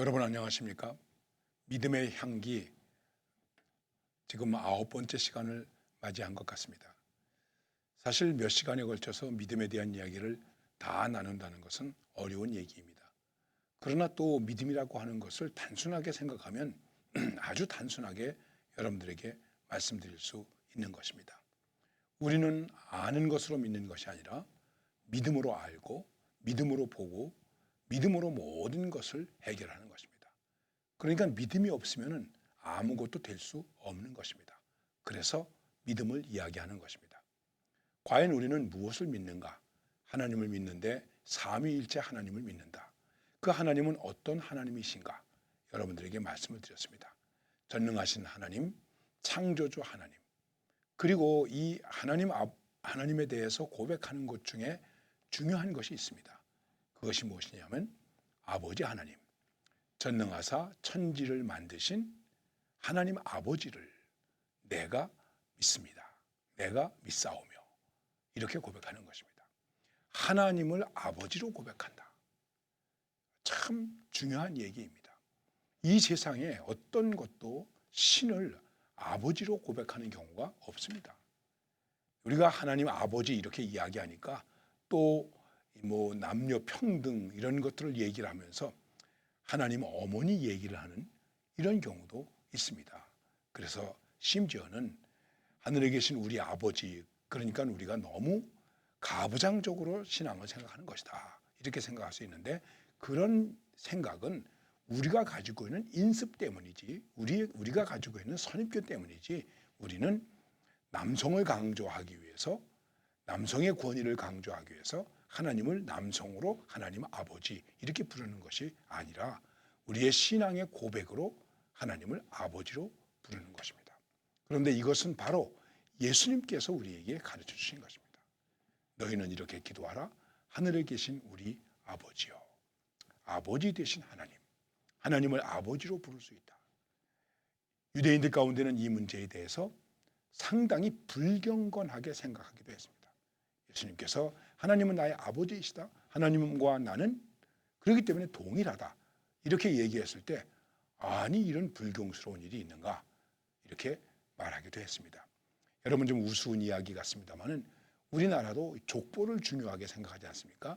여러분 안녕하십니까? 믿음의 향기 지금 9번째 시간을 맞이한 것 같습니다. 사실 몇 시간에 걸쳐서 믿음에 대한 이야기를 다 나눈다는 것은 어려운 얘기입니다. 그러나 또 믿음이라고 하는 것을 단순하게 생각하면 아주 단순하게 여러분들에게 말씀드릴 수 있는 것입니다. 우리는 아는 것으로 믿는 것이 아니라 믿음으로 알고 믿음으로 보고 믿음으로 모든 것을 해결하는 것입니다. 그러니까 믿음이 없으면 아무것도 될 수 없는 것입니다. 그래서 믿음을 이야기하는 것입니다. 과연 우리는 무엇을 믿는가? 하나님을 믿는데 삼위일체 하나님을 믿는다. 그 하나님은 어떤 하나님이신가? 여러분들에게 말씀을 드렸습니다. 전능하신 하나님, 창조주 하나님, 그리고 이 하나님에 대해서 고백하는 것 중에 중요한 것이 있습니다. 그것이 무엇이냐면 아버지 하나님, 전능하사 천지를 만드신 하나님 아버지를 내가 믿습니다. 내가 믿사오며 이렇게 고백하는 것입니다. 하나님을 아버지로 고백한다. 참 중요한 얘기입니다. 이 세상에 어떤 것도 신을 아버지로 고백하는 경우가 없습니다. 우리가 하나님 아버지 이렇게 이야기하니까 또 남녀 평등 이런 것들을 얘기를 하면서 하나님 어머니 얘기를 하는 이런 경우도 있습니다. 그래서 심지어는 하늘에 계신 우리 아버지, 그러니까 우리가 너무 가부장적으로 신앙을 생각하는 것이다. 이렇게 생각할 수 있는데 그런 생각은 우리가 가지고 있는 인습 때문이지, 우리가 가지고 있는 선입견 때문이지, 우리는 남성을 강조하기 위해서, 남성의 권위를 강조하기 위해서 하나님을 남성으로 하나님 아버지 이렇게 부르는 것이 아니라 우리의 신앙의 고백으로 하나님을 아버지로 부르는 것입니다. 그런데 이것은 바로 예수님께서 우리에게 가르쳐 주신 것입니다. 너희는 이렇게 기도하라. 하늘에 계신 우리 아버지요. 아버지 되신 하나님. 하나님을 아버지로 부를 수 있다. 유대인들 가운데는 이 문제에 대해서 상당히 불경건하게 생각하기도 했습니다. 예수님께서 하나님은 나의 아버지이시다. 하나님과 나는 그렇기 때문에 동일하다. 이렇게 얘기했을 때 아니 이런 불경스러운 일이 있는가 이렇게 말하기도 했습니다. 여러분 좀 우스운 이야기 같습니다만은 우리나라도 족보를 중요하게 생각하지 않습니까?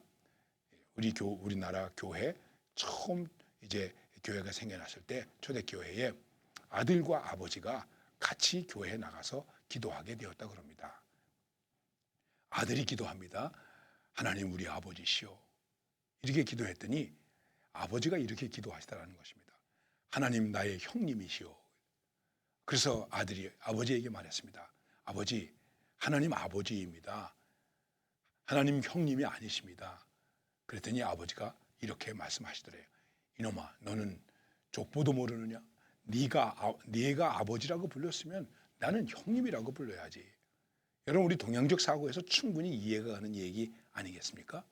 우리나라 교회 처음 이제 교회가 생겨났을 때 초대교회에 아들과 아버지가 같이 교회에 나가서 기도하게 되었다 그럽니다. 아들이 기도합니다. 하나님 우리 아버지시오. 이렇게 기도했더니 아버지가 이렇게 기도하시다라는 것입니다. 하나님 나의 형님이시오. 그래서 아들이 아버지에게 말했습니다. 아버지, 하나님 아버지입니다. 하나님 형님이 아니십니다. 그랬더니 아버지가 이렇게 말씀하시더래요. 이놈아, 너는 족보도 모르느냐? 네가 아버지라고 불렀으면 나는 형님이라고 불러야지. 여러분 우리 동양적 사고에서 충분히 이해가 가는 얘기 아니겠습니까?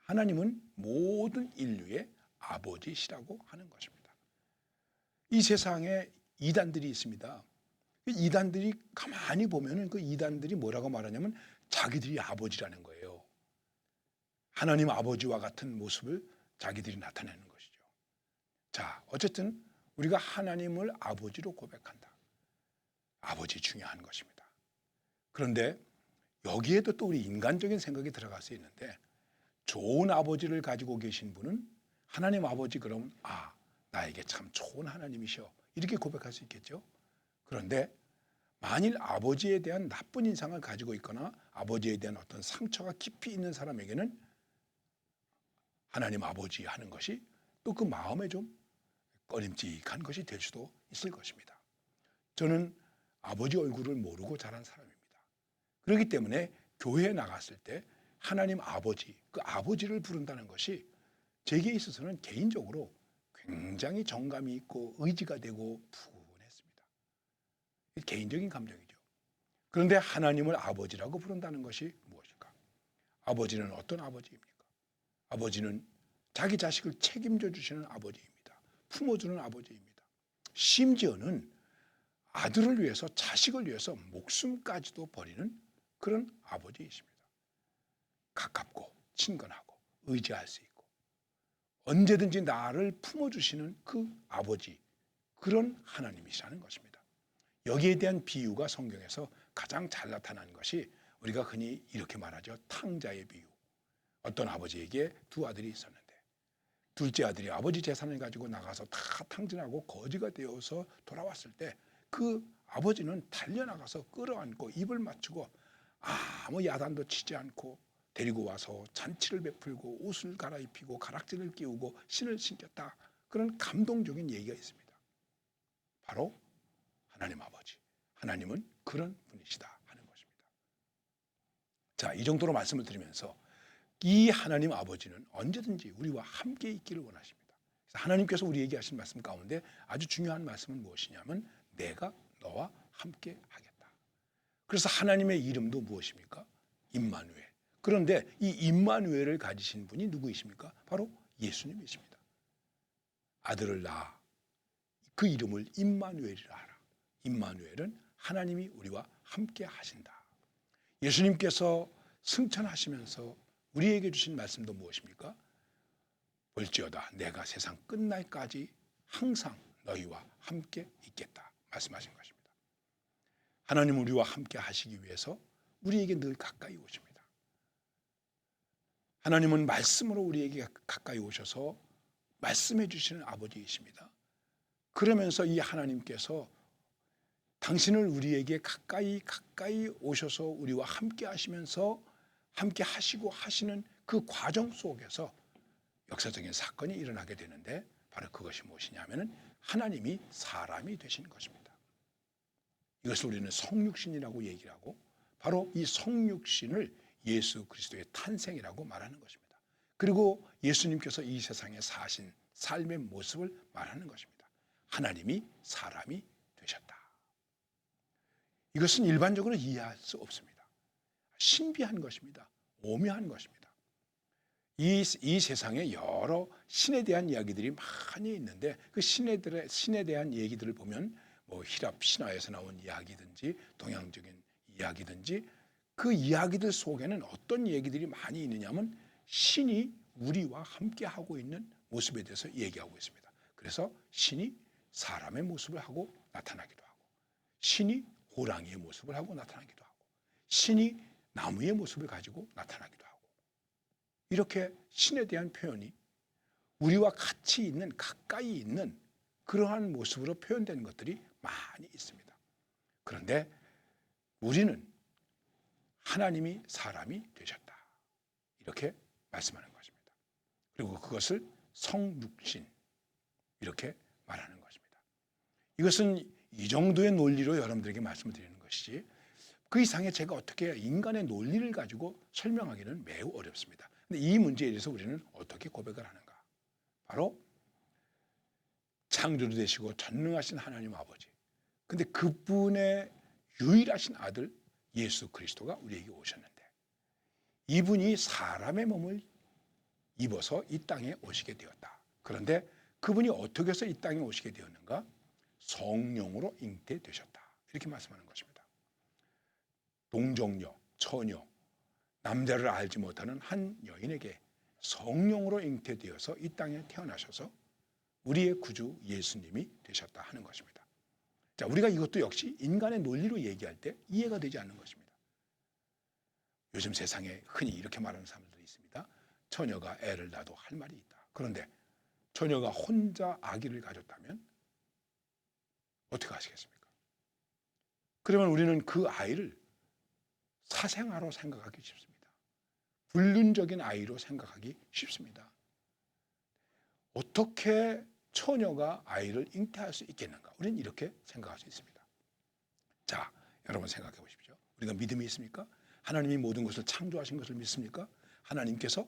하나님은 모든 인류의 아버지시라고 하는 것입니다. 이 세상에 이단들이 있습니다. 이단들이 가만히 보면은 그 이단들이 뭐라고 말하냐면 자기들이 아버지라는 거예요. 하나님 아버지와 같은 모습을 자기들이 나타내는 것이죠. 자, 어쨌든 우리가 하나님을 아버지로 고백한다. 아버지 중요한 것입니다. 그런데 여기에도 또 우리 인간적인 생각이 들어갈 수 있는데 좋은 아버지를 가지고 계신 분은 하나님 아버지 그러면 나에게 참 좋은 하나님이셔 이렇게 고백할 수 있겠죠. 그런데 만일 아버지에 대한 나쁜 인상을 가지고 있거나 아버지에 대한 어떤 상처가 깊이 있는 사람에게는 하나님 아버지 하는 것이 또 그 마음에 좀 꺼림칙한 것이 될 수도 있을 것입니다. 저는 아버지 얼굴을 모르고 자란 사람입니다. 그렇기 때문에 교회에 나갔을 때 하나님 아버지, 그 아버지를 부른다는 것이 제게 있어서는 개인적으로 굉장히 정감이 있고 의지가 되고 푸근했습니다. 개인적인 감정이죠. 그런데 하나님을 아버지라고 부른다는 것이 무엇일까? 아버지는 어떤 아버지입니까? 아버지는 자기 자식을 책임져 주시는 아버지입니다. 품어주는 아버지입니다. 심지어는 아들을 위해서 자식을 위해서 목숨까지도 버리는 그런 아버지이십니다. 가깝고 친근하고 의지할 수 있고 언제든지 나를 품어주시는 그 아버지, 그런 하나님이시라는 것입니다. 여기에 대한 비유가 성경에서 가장 잘 나타난 것이 우리가 흔히 이렇게 말하죠. 탕자의 비유. 어떤 아버지에게 두 아들이 있었는데 둘째 아들이 아버지 재산을 가지고 나가서 다 탕진하고 거지가 되어서 돌아왔을 때 그 아버지는 달려나가서 끌어안고 입을 맞추고 아무 야단도 치지 않고 데리고 와서 잔치를 베풀고 옷을 갈아입히고 가락지를 끼우고 신을 신겼다. 그런 감동적인 얘기가 있습니다. 바로 하나님 아버지, 하나님은 그런 분이시다 하는 것입니다. 자, 이 정도로 말씀을 드리면서 이 하나님 아버지는 언제든지 우리와 함께 있기를 원하십니다. 그래서 하나님께서 우리에게 하신 말씀 가운데 아주 중요한 말씀은 무엇이냐면 내가 너와 함께 하겠다. 그래서 하나님의 이름도 무엇입니까? 임마누엘. 그런데 이 임마누엘을 가지신 분이 누구이십니까? 바로 예수님이십니다. 아들을 낳아 그 이름을 임마누엘이라 하라. 임마누엘은 하나님이 우리와 함께 하신다. 예수님께서 승천하시면서 우리에게 주신 말씀도 무엇입니까? 볼지어다 내가 세상 끝날까지 항상 너희와 함께 있겠다 말씀하신 것입니다. 하나님 우리와 함께 하시기 위해서 우리에게 늘 가까이 오십니다. 하나님은 말씀으로 우리에게 가까이 오셔서 말씀해 주시는 아버지이십니다. 그러면서 이 하나님께서 당신을 우리에게 가까이 오셔서 우리와 함께 하시면서 함께 하시고 하시는 그 과정 속에서 역사적인 사건이 일어나게 되는데 바로 그것이 무엇이냐면 하나님이 사람이 되신 것입니다. 이것을 우리는 성육신이라고 얘기를 하고 바로 이 성육신을 예수 그리스도의 탄생이라고 말하는 것입니다. 그리고 예수님께서 이 세상에 사신 삶의 모습을 말하는 것입니다. 하나님이 사람이 되셨다. 이것은 일반적으로 이해할 수 없습니다. 신비한 것입니다. 오묘한 것입니다. 이 세상에 여러 신에 대한 이야기들이 많이 있는데 그 신에 대한 얘기들을 보면 뭐 히랍 신화에서 나온 이야기든지 동양적인 이야기든지 그 이야기들 속에는 어떤 얘기들이 많이 있느냐면 신이 우리와 함께 하고 있는 모습에 대해서 얘기하고 있습니다. 그래서 신이 사람의 모습을 하고 나타나기도 하고 신이 호랑이의 모습을 하고 나타나기도 하고 신이 나무의 모습을 가지고 나타나기도 하고 이렇게 신에 대한 표현이 우리와 같이 있는 가까이 있는 그러한 모습으로 표현된 것들이 많이 있습니다. 그런데 우리는 하나님이 사람이 되셨다. 이렇게 말씀하는 것입니다. 그리고 그것을 성육신 이렇게 말하는 것입니다. 이것은 이 정도의 논리로 여러분들에게 말씀을 드리는 것이지 그 이상에 제가 어떻게 인간의 논리를 가지고 설명하기는 매우 어렵습니다. 근데 이 문제에 대해서 우리는 어떻게 고백을 하는가? 바로 창조주 되시고 전능하신 하나님 아버지. 근데 그분의 유일하신 아들 예수 그리스도가 우리에게 오셨는데 이분이 사람의 몸을 입어서 이 땅에 오시게 되었다. 그런데 그분이 어떻게 해서 이 땅에 오시게 되었는가? 성령으로 잉태되셨다. 이렇게 말씀하는 것입니다. 동정녀, 처녀, 남자를 알지 못하는 한 여인에게 성령으로 잉태되어서 이 땅에 태어나셔서 우리의 구주 예수님이 되셨다 하는 것입니다. 자, 우리가 이것도 역시 인간의 논리로 얘기할 때 이해가 되지 않는 것입니다. 요즘 세상에 흔히 이렇게 말하는 사람들이 있습니다. 처녀가 애를 낳아도 할 말이 있다. 그런데 처녀가 혼자 아기를 가졌다면 어떻게 하시겠습니까? 그러면 우리는 그 아이를 사생아로 생각하기 쉽습니다. 불륜적인 아이로 생각하기 쉽습니다. 어떻게 처녀가 아이를 잉태할 수 있겠는가? 우리는 이렇게 생각할 수 있습니다. 자, 여러분 생각해 보십시오. 우리가 믿음이 있습니까? 하나님이 모든 것을 창조하신 것을 믿습니까? 하나님께서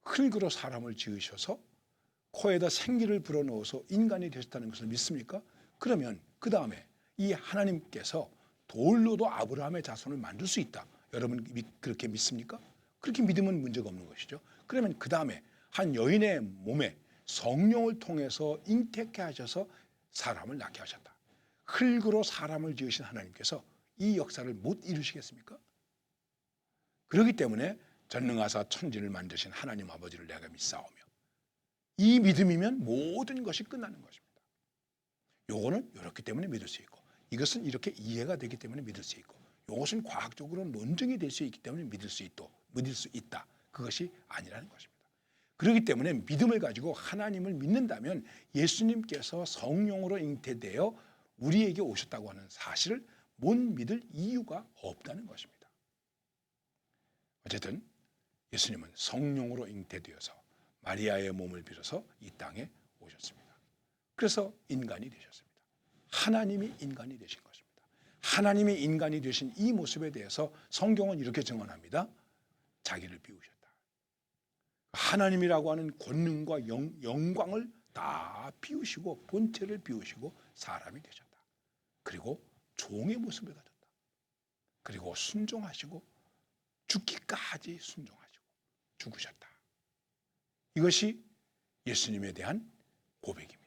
흙으로 사람을 지으셔서 코에다 생기를 불어넣어서 인간이 되셨다는 것을 믿습니까? 그러면 그 다음에 이 하나님께서 돌로도 아브라함의 자손을 만들 수 있다. 여러분 그렇게 믿습니까? 그렇게 믿으면 문제가 없는 것이죠. 그러면 그 다음에 한 여인의 몸에 성령을 통해서 잉태케 하셔서 사람을 낳게 하셨다. 흙으로 사람을 지으신 하나님께서 이 역사를 못 이루시겠습니까? 그렇기 때문에 전능하사 천지를 만드신 하나님 아버지를 내가 믿사오며 이 믿음이면 모든 것이 끝나는 것입니다. 요거는 이렇기 때문에 믿을 수 있고, 이것은 이렇게 이해가 되기 때문에 믿을 수 있고, 이것은 과학적으로 논증이 될 수 있기 때문에 믿을 수 있다. 그것이 아니라는 것입니다. 그렇기 때문에 믿음을 가지고 하나님을 믿는다면 예수님께서 성령으로 잉태되어 우리에게 오셨다고 하는 사실을 못 믿을 이유가 없다는 것입니다. 어쨌든 예수님은 성령으로 잉태되어서 마리아의 몸을 빌어서 이 땅에 오셨습니다. 그래서 인간이 되셨습니다. 하나님이 인간이 되신 것입니다. 하나님이 인간이 되신 이 모습에 대해서 성경은 이렇게 증언합니다. 자기를 비우셨다. 하나님이라고 하는 권능과 영광을 다 비우시고 본체를 비우시고 사람이 되셨다. 그리고 종의 모습을 가졌다. 그리고 순종하시고 죽기까지 순종하시고 죽으셨다. 이것이 예수님에 대한 고백입니다.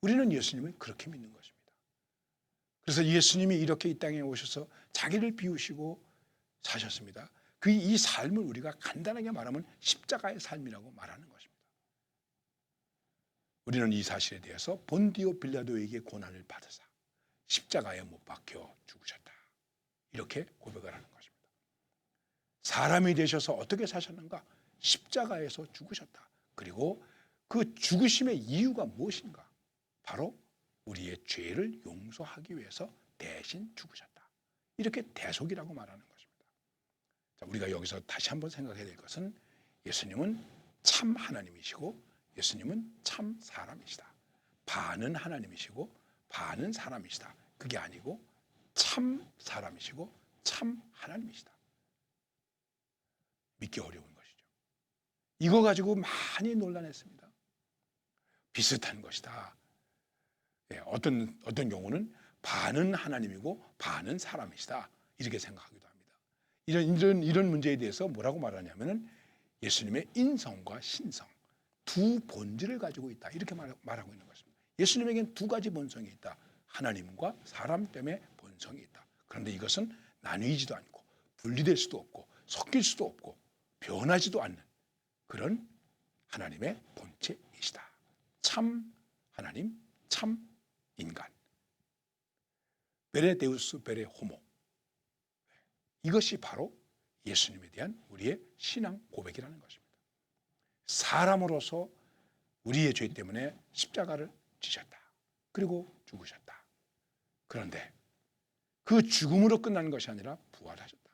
우리는 예수님을 그렇게 믿는 것입니다. 그래서 예수님이 이렇게 이 땅에 오셔서 자기를 비우시고 사셨습니다. 이 삶을 우리가 간단하게 말하면 십자가의 삶이라고 말하는 것입니다. 우리는 이 사실에 대해서 본디오 빌라도에게 고난을 받으사 십자가에 못 박혀 죽으셨다. 이렇게 고백을 하는 것입니다. 사람이 되셔서 어떻게 사셨는가? 십자가에서 죽으셨다. 그리고 그 죽으심의 이유가 무엇인가? 바로 우리의 죄를 용서하기 위해서 대신 죽으셨다. 이렇게 대속이라고 말하는 것입니다. 자, 우리가 여기서 다시 한번 생각해야 될 것은 예수님은 참 하나님이시고 예수님은 참 사람이시다. 반은 하나님이시고 반은 사람이시다. 그게 아니고 참 사람이시고 참 하나님이시다. 믿기 어려운 것이죠. 이거 가지고 많이 논란했습니다. 비슷한 것이다. 어떤 경우는 반은 하나님이고 반은 사람이시다. 이렇게 생각하기도 합니다. 이런 문제에 대해서 뭐라고 말하냐면은 예수님의 인성과 신성 두 본질을 가지고 있다. 이렇게 말하고 있는 것입니다. 예수님에겐 두 가지 본성이 있다. 하나님과 사람 때문에 본성이 있다. 그런데 이것은 나뉘지도 않고 분리될 수도 없고 섞일 수도 없고 변하지도 않는 그런 하나님의 본체이시다. 참 하나님, 참 인간. 베레 데우스 베레 호모. 이것이 바로 예수님에 대한 우리의 신앙 고백이라는 것입니다. 사람으로서 우리의 죄 때문에 십자가를 지셨다. 그리고 죽으셨다. 그런데 그 죽음으로 끝난 것이 아니라 부활하셨다.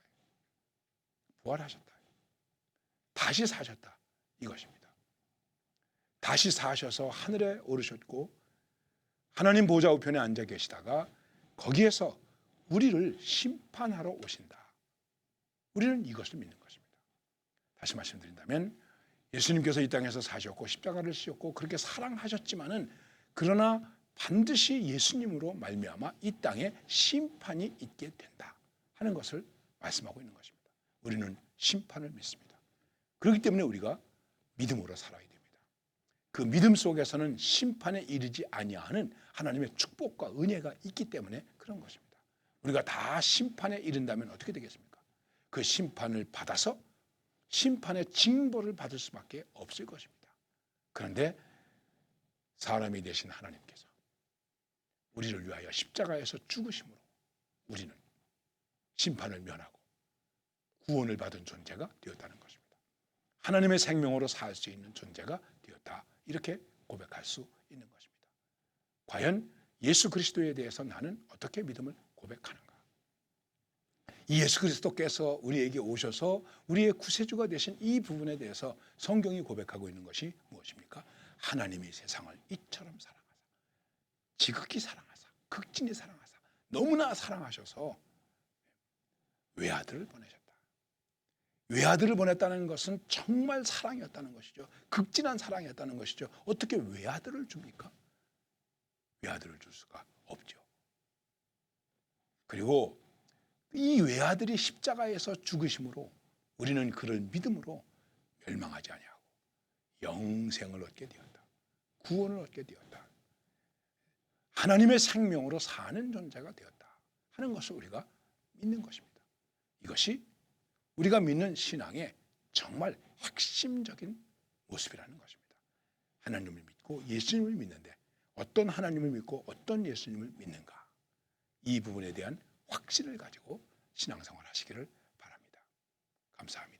부활하셨다. 다시 사셨다. 이것입니다. 다시 사셔서 하늘에 오르셨고 하나님 보좌 우편에 앉아 계시다가 거기에서 우리를 심판하러 오신다. 우리는 이것을 믿는 것입니다. 다시 말씀드린다면 예수님께서 이 땅에서 사셨고 십자가를 지셨고 그렇게 사랑하셨지만은 그러나 반드시 예수님으로 말미암아 이 땅에 심판이 있게 된다 하는 것을 말씀하고 있는 것입니다. 우리는 심판을 믿습니다. 그렇기 때문에 우리가 믿음으로 살아야 됩니다. 그 믿음 속에서는 심판에 이르지 아니하는 하나님의 축복과 은혜가 있기 때문에 그런 것입니다. 우리가 다 심판에 이른다면 어떻게 되겠습니까? 그 심판을 받아서 심판의 징벌을 받을 수밖에 없을 것입니다. 그런데 사람이 되신 하나님께서 우리를 위하여 십자가에서 죽으심으로 우리는 심판을 면하고 구원을 받은 존재가 되었다는 것입니다. 하나님의 생명으로 살 수 있는 존재가 되었다. 이렇게 고백할 수 있는 것입니다. 과연 예수 그리스도에 대해서 나는 어떻게 믿음을 고백하는가? 이 예수 그리스도께서 우리에게 오셔서 우리의 구세주가 되신 이 부분에 대해서 성경이 고백하고 있는 것이 무엇입니까? 하나님이 세상을 이처럼 사랑하사 지극히 사랑하사 극진히 사랑하사 너무나 사랑하셔서 외아들을 보내셨다. 외아들을 보냈다는 것은 정말 사랑이었다는 것이죠. 극진한 사랑이었다는 것이죠. 어떻게 외아들을 줍니까? 외아들을 줄 수가 없죠. 그리고 이 외아들이 십자가에서 죽으심으로 우리는 그를 믿음으로 멸망하지 아니하고 영생을 얻게 되었다. 구원을 얻게 되었다. 하나님의 생명으로 사는 존재가 되었다 하는 것을 우리가 믿는 것입니다. 이것이 우리가 믿는 신앙의 정말 핵심적인 모습이라는 것입니다. 하나님을 믿고 예수님을 믿는데 어떤 하나님을 믿고 어떤 예수님을 믿는가, 이 부분에 대한 확신을 가지고 신앙생활 하시기를 바랍니다. 감사합니다.